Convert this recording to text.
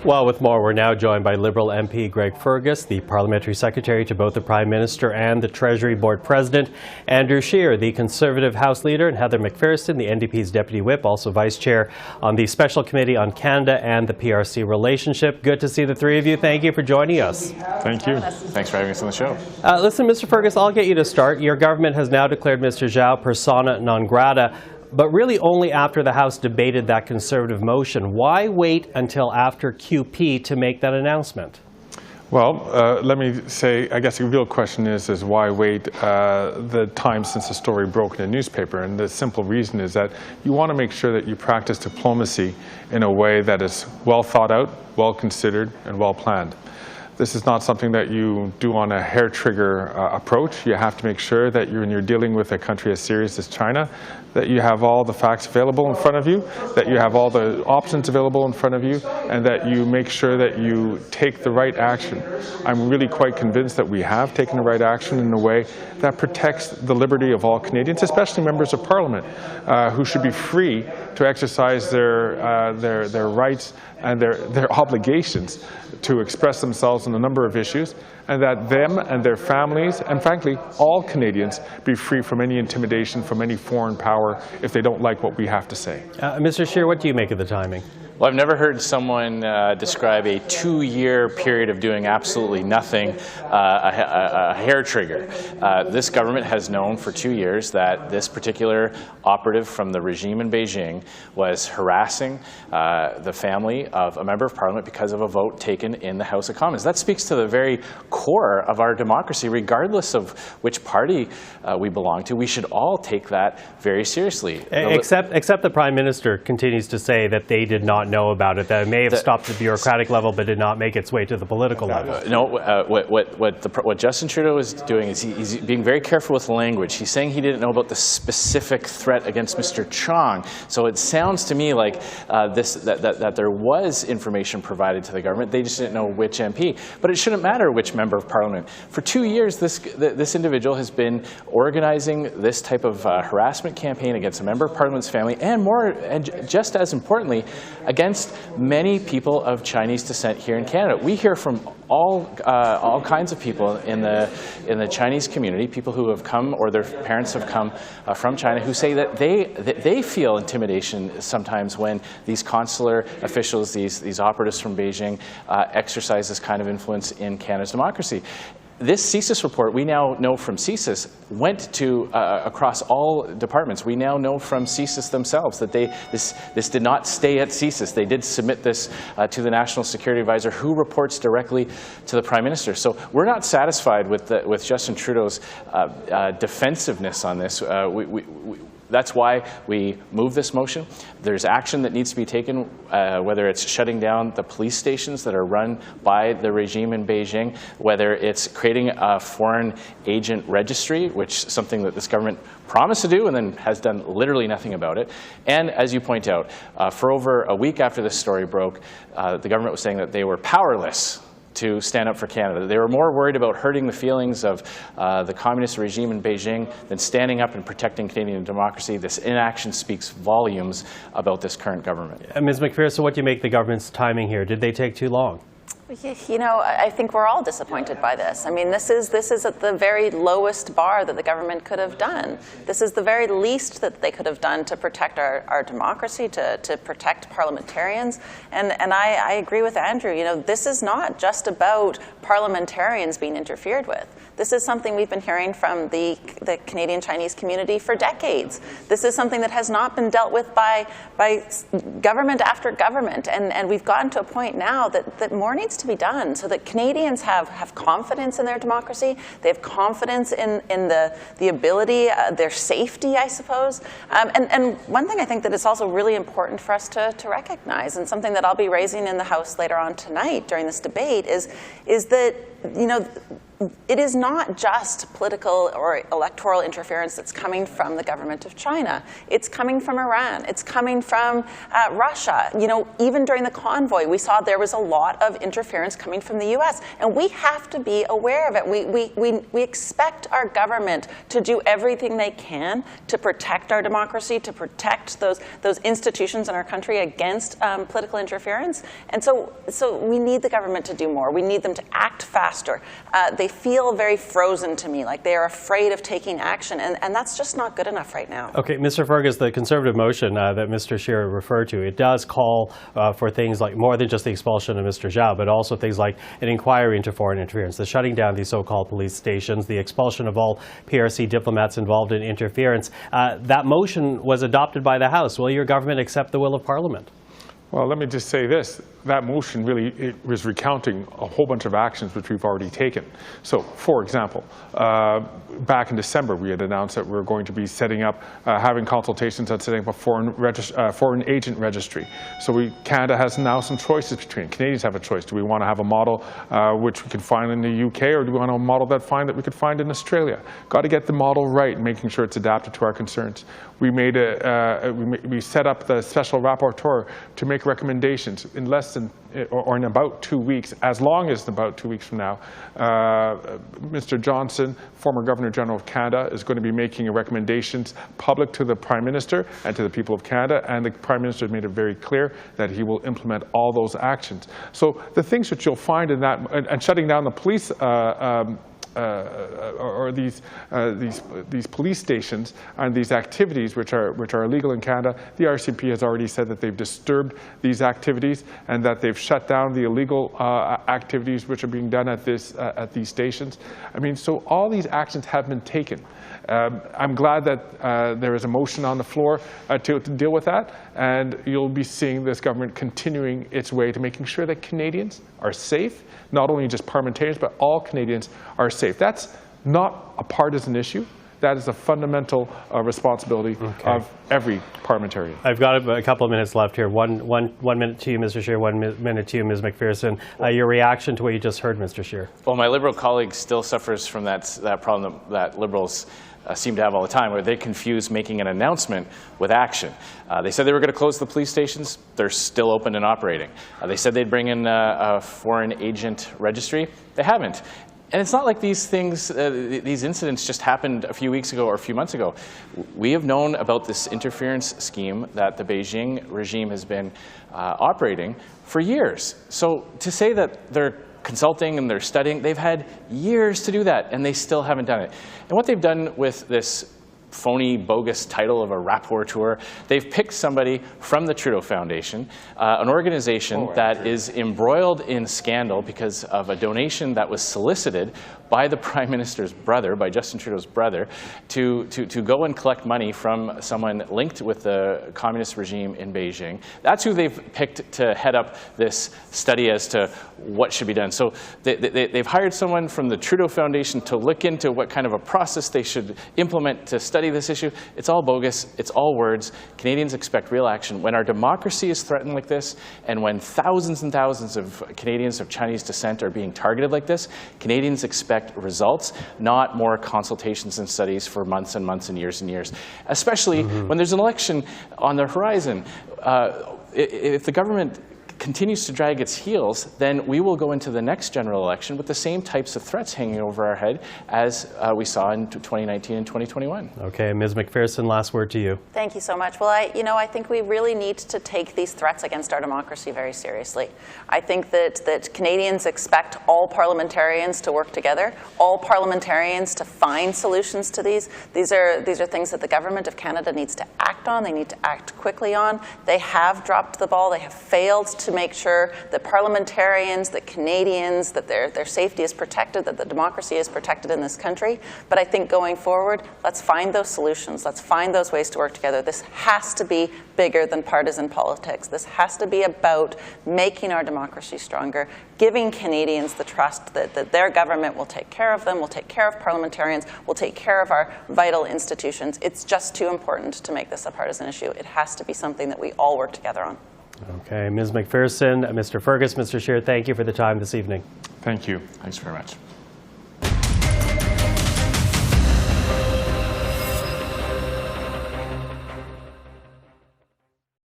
Well, with more, we're now joined by Liberal MP Greg Fergus, the Parliamentary Secretary to both the Prime Minister and the Treasury Board President, Andrew Scheer, the Conservative House Leader, and Heather McPherson, the NDP's Deputy Whip, also Vice Chair on the Special Committee on Canada and the PRC relationship. Good to see the three of you. Thank you for joining us. Thank you. Thanks for having us on the show. Listen, Mr. Fergus, I'll get you to start. Your government has now declared Mr. Zhao persona non grata, but really only after the House debated that Conservative motion. Why wait until after QP to make that announcement? Well, let me say, I guess the real question is why wait the time since the story broke in a newspaper? And the simple reason is that you want to make sure that you practice diplomacy in a way that is well thought out, well considered, and well planned. This is not something that you do on a hair-trigger approach. You have to make sure that when you're dealing with a country as serious as China, that you have all the facts available in front of you, that you have all the options available in front of you, and that you make sure that you take the right action. I'm really quite convinced that we have taken the right action in a way that protects the liberty of all Canadians, especially members of Parliament, who should be free to exercise their rights and their obligations to express themselves on a number of issues, and that them and their families, and frankly, all Canadians, be free from any intimidation from any foreign power if they don't like what we have to say. Mr. Scheer, what do you make of the timing? Well, I've never heard someone describe a 2-year period of doing absolutely nothing a hair trigger. This government has known for 2 years that this particular operative from the regime in Beijing was harassing the family of a member of Parliament because of a vote taken in the House of Commons. That speaks to the very core of our democracy. Regardless of which party we belong to, we should all take that very seriously. Except the Prime Minister continues to say that they did not know about it, that it may have stopped at the bureaucratic level but did not make its way to the political level. No, what Justin Trudeau is doing is he's being very careful with language. He's saying he didn't know about the specific threat against Mr. Chong. So it sounds to me like that there was information provided to the government. They just didn't know which MP. But it shouldn't matter which member of Parliament. For 2 years, this individual has been organizing this type of harassment campaign against a member of Parliament's family, and just as importantly, against many people of Chinese descent here in Canada. We hear from all kinds of people in the Chinese community, people who have come or their parents have come from China, who say that they feel intimidation sometimes when these consular officials, these operatives from Beijing, exercise this kind of influence in Canada's democracy. This CSIS report, we now know from CSIS, went to across all departments. We now know from CSIS themselves that this did not stay at CSIS. They did submit this to the National Security Advisor, who reports directly to the Prime Minister. So we're not satisfied with Justin Trudeau's defensiveness on this. That's why we move this motion. There's action that needs to be taken, whether it's shutting down the police stations that are run by the regime in Beijing, whether it's creating a foreign agent registry, which is something that this government promised to do and then has done literally nothing about it. And as you point out, for over a week after this story broke, the government was saying that they were powerless to stand up for Canada. They were more worried about hurting the feelings of the communist regime in Beijing than standing up and protecting Canadian democracy. This inaction speaks volumes about this current government. Ms. McPherson, what do you make the government's timing here? Did they take too long? You know, I think we're all disappointed by this. I mean, this is at the very lowest bar that the government could have done. This is the very least that they could have done to protect our democracy, to protect parliamentarians. And I agree with Andrew. You know, this is not just about parliamentarians being interfered with. This is something we've been hearing from the Canadian Chinese community for decades. This is something that has not been dealt with by government after government. And we've gotten to a point now that more needs to be done so that Canadians have confidence in their democracy. They have confidence in the ability, their safety, I suppose. And one thing I think that it's also really important for us to recognize, and something that I'll be raising in the House later on tonight during this debate, is that you know, it is not just political or electoral interference that's coming from the government of China. It's coming from Iran. It's coming from Russia. You know, even during the convoy, we saw there was a lot of interference coming from the U.S., and we have to be aware of it. We expect our government to do everything they can to protect our democracy, to protect those institutions in our country against political interference. And so we need the government to do more. We need them to act faster. They feel very frozen to me, like they are afraid of taking action, and that's just not good enough right now. Okay, Mr. Fergus, the Conservative motion that Mr. Scheer referred to, it does call for things like more than just the expulsion of Mr. Zhao, but also things like an inquiry into foreign interference, the shutting down these so-called police stations, the expulsion of all PRC diplomats involved in interference. That motion was adopted by the House. Will your government accept the will of Parliament? Well, let me just say this. That motion really was recounting a whole bunch of actions which we've already taken. So, for example, back in December, we had announced that we were going to be setting up, having consultations on setting up a foreign agent registry. So Canada has now some choices between. Canadians have a choice. Do we want to have a model which we can find in the UK, or do we want a model that we could find in Australia? Got to get the model right, making sure it's adapted to our concerns. We made we set up the special rapporteur to make recommendations in less than, or in about 2 weeks, as long as about 2 weeks from now. Mr. Johnson, former Governor General of Canada, is going to be making recommendations public to the Prime Minister and to the people of Canada, and the Prime Minister has made it very clear that he will implement all those actions. So the things that you'll find in that, and shutting down the police or these police stations and these activities which are illegal in Canada, the RCP has already said that they've disturbed these activities and that they've shut down the illegal activities which are being done at these stations. I mean, so all these actions have been taken. I'm glad that there is a motion on the floor to deal with that, and you'll be seeing this government continuing its way to making sure that Canadians are safe, not only just parliamentarians, but all Canadians are safe. That's not a partisan issue. That is a fundamental responsibility of every parliamentarian. I've got a couple of minutes left here. One minute to you, Mr. Scheer, 1 minute to you, Ms. McPherson. Your reaction to what you just heard, Mr. Scheer. Well, my Liberal colleague still suffers from that problem that Liberals seem to have all the time, where they confuse making an announcement with action. They said they were going to close the police stations. They're still open and operating. They said they'd bring in a foreign agent registry. They haven't. And it's not like these things, these incidents just happened a few weeks ago or a few months ago. We have known about this interference scheme that the Beijing regime has been operating for years. So to say that they're consulting and they're studying, they've had years to do that, and they still haven't done it. And what they've done with this phony, bogus title of a rapporteur, they've picked somebody from the Trudeau Foundation, an organization that is embroiled in scandal because of a donation that was solicited by the Prime Minister's brother, by Justin Trudeau's brother, to go and collect money from someone linked with the communist regime in Beijing. That's who they've picked to head up this study as to what should be done. So they've hired someone from the Trudeau Foundation to look into what kind of a process they should implement to study this issue. It's all bogus. It's all words. Canadians expect real action. When our democracy is threatened like this, and when thousands and thousands of Canadians of Chinese descent are being targeted like this, Canadians expect results, not more consultations and studies for months and months and years, especially when there's an election on the horizon. If the government continues to drag its heels, then we will go into the next general election with the same types of threats hanging over our head as we saw in 2019 and 2021. Okay, Ms. McPherson, last word to you. Thank you so much. Well, I think we really need to take these threats against our democracy very seriously. I think that Canadians expect all parliamentarians to work together, all parliamentarians to find solutions to these. These are things that the Government of Canada needs to act on. They need to act quickly on. They have dropped the ball. They have failed to make sure that parliamentarians, that Canadians, that their safety is protected, that the democracy is protected in this country. But I think going forward, let's find those solutions. Let's find those ways to work together. This has to be bigger than partisan politics. This has to be about making our democracy stronger, giving Canadians the trust that their government will take care of them, will take care of parliamentarians, will take care of our vital institutions. It's just too important to make this a partisan issue. It has to be something that we all work together on. Okay, Ms. McPherson, Mr. Fergus, Mr. Scheer, thank you for the time this evening. Thank you. Thanks very much.